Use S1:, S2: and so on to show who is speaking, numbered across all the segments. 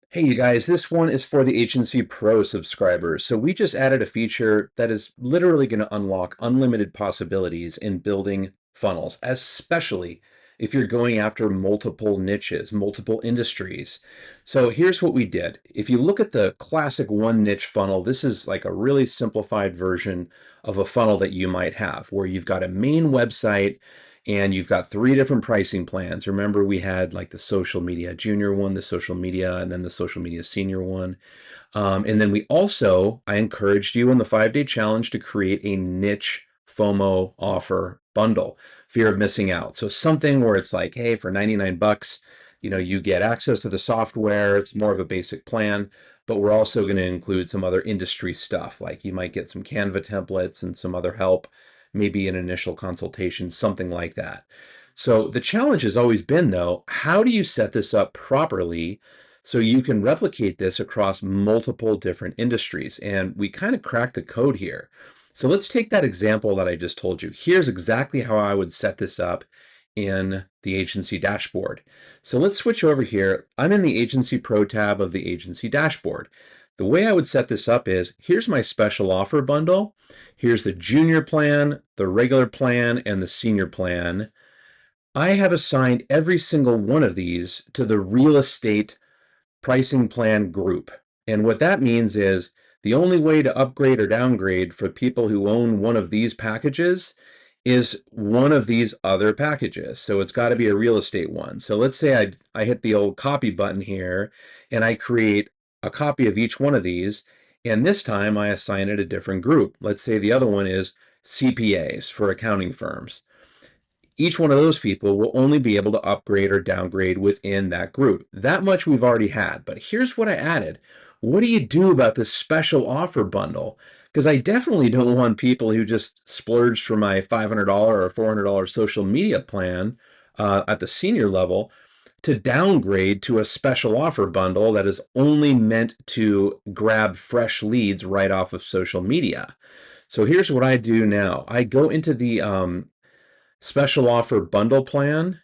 S1: Hey, you guys, this one is for the Agency Pro subscribers. So we just added a feature that is literally going to unlock unlimited possibilities in building funnels, especially if you're going after multiple niches, multiple industries. So here's what we did. If you look at the classic one niche funnel, this is like a really simplified version of a funnel that you might have, where you've got a main website and you've got three different pricing plans. Remember, we had like the social media junior one, the social media, and then the social media senior one. And then I encouraged you in the 5-day challenge to create a niche FOMO offer bundle, fear of missing out. So something where it's like, hey, for 99 bucks, you get access to the software. It's more of a basic plan, but we're also going to include some other industry stuff. Like you might get some Canva templates and some other help, maybe an initial consultation, something like that. So the challenge has always been, though, how do you set this up properly so you can replicate this across multiple different industries? And we kind of cracked the code here. So let's take that example that I just told you. Here's exactly how I would set this up in the agency dashboard. So let's switch over here. I'm in the Agency Pro tab of the agency dashboard. The way I would set this up is, here's my special offer bundle. Here's the junior plan, the regular plan, and the senior plan. I have assigned every single one of these to the real estate pricing plan group. And what that means is the only way to upgrade or downgrade for people who own one of these packages is one of these other packages. So it's got to be a real estate one. So let's say I hit the old copy button here and I create a copy of each one of these. And this time I assign it a different group. Let's say the other one is CPAs for accounting firms. Each one of those people will only be able to upgrade or downgrade within that group. That much we've already had, but here's what I added. What do you do about this special offer bundle? Because I definitely don't want people who just splurged for my $500 or $400 social media plan at the senior level to downgrade to a special offer bundle that is only meant to grab fresh leads right off of social media. So here's what I do now. I go into the special offer bundle plan.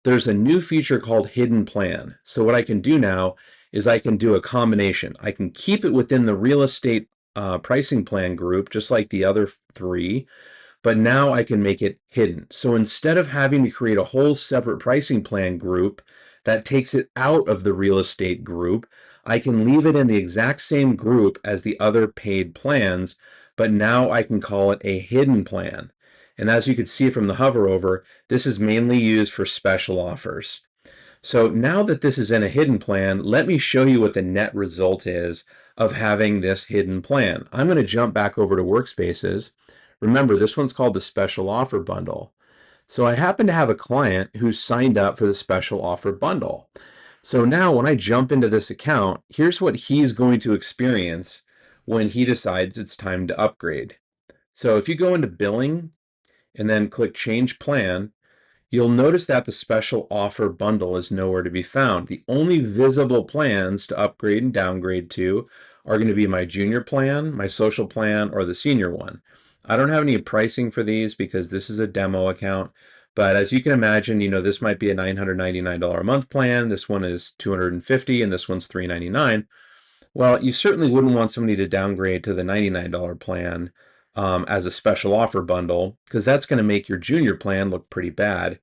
S1: There's a new feature called hidden plan. So what I can do now is I can do a combination. I can keep it within the real estate pricing plan group, just like the other three, but now I can make it hidden. So instead of having to create a whole separate pricing plan group that takes it out of the real estate group, I can leave it in the exact same group as the other paid plans, but now I can call it a hidden plan. And as you can see from the hover over, this is mainly used for special offers. So now that this is in a hidden plan, let me show you what the net result is of having this hidden plan. I'm going to jump back over to Workspaces. Remember, this one's called the Special Offer Bundle. So I happen to have a client who's signed up for the Special Offer Bundle. So now when I jump into this account, here's what he's going to experience when he decides it's time to upgrade. So if you go into Billing and then click Change Plan, you'll notice that the Special Offer Bundle is nowhere to be found. The only visible plans to upgrade and downgrade to are going to be my junior plan, my social plan, or the senior one. I don't have any pricing for these because this is a demo account, but as you can imagine, this might be a $999 a month plan. This one is $250 and this one's $399. Well, you certainly wouldn't want somebody to downgrade to the $99 plan as a special offer bundle, because that's going to make your junior plan look pretty bad.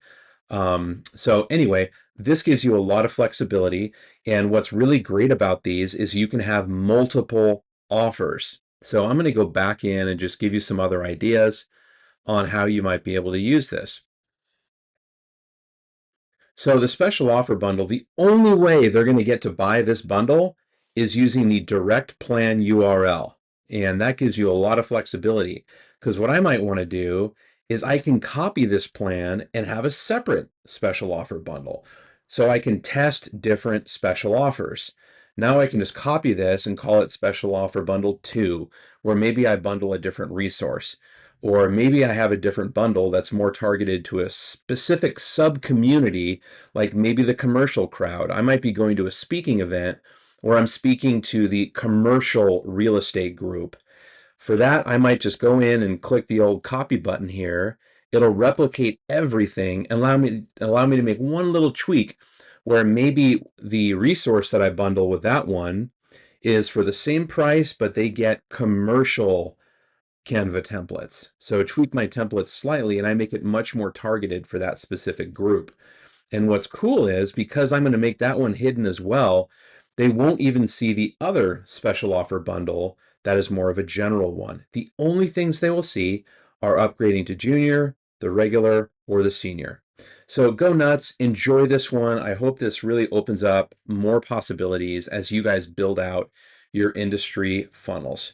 S1: So anyway, this gives you a lot of flexibility. And what's really great about these is you can have multiple offers. So I'm going to go back in and just give you some other ideas on how you might be able to use this. So the special offer bundle, the only way they're going to get to buy this bundle is using the direct plan URL. And that gives you a lot of flexibility, because what I might want to do is I can copy this plan and have a separate special offer bundle. So I can test different special offers. Now I can just copy this and call it special offer bundle 2, where maybe I bundle a different resource. Or maybe I have a different bundle that's more targeted to a specific sub-community, like maybe the commercial crowd. I might be going to a speaking event where I'm speaking to the commercial real estate group. For that, I might just go in and click the old copy button here. It'll replicate everything and allow me to make one little tweak, where maybe the resource that I bundle with that one is for the same price, but they get commercial Canva templates. So tweak my templates slightly and I make it much more targeted for that specific group. And what's cool is because I'm going to make that one hidden as well, they won't even see the other special offer bundle that is more of a general one. The only things they will see are upgrading to junior, the regular, or the senior. So go nuts, enjoy this one. I hope this really opens up more possibilities as you guys build out your industry funnels.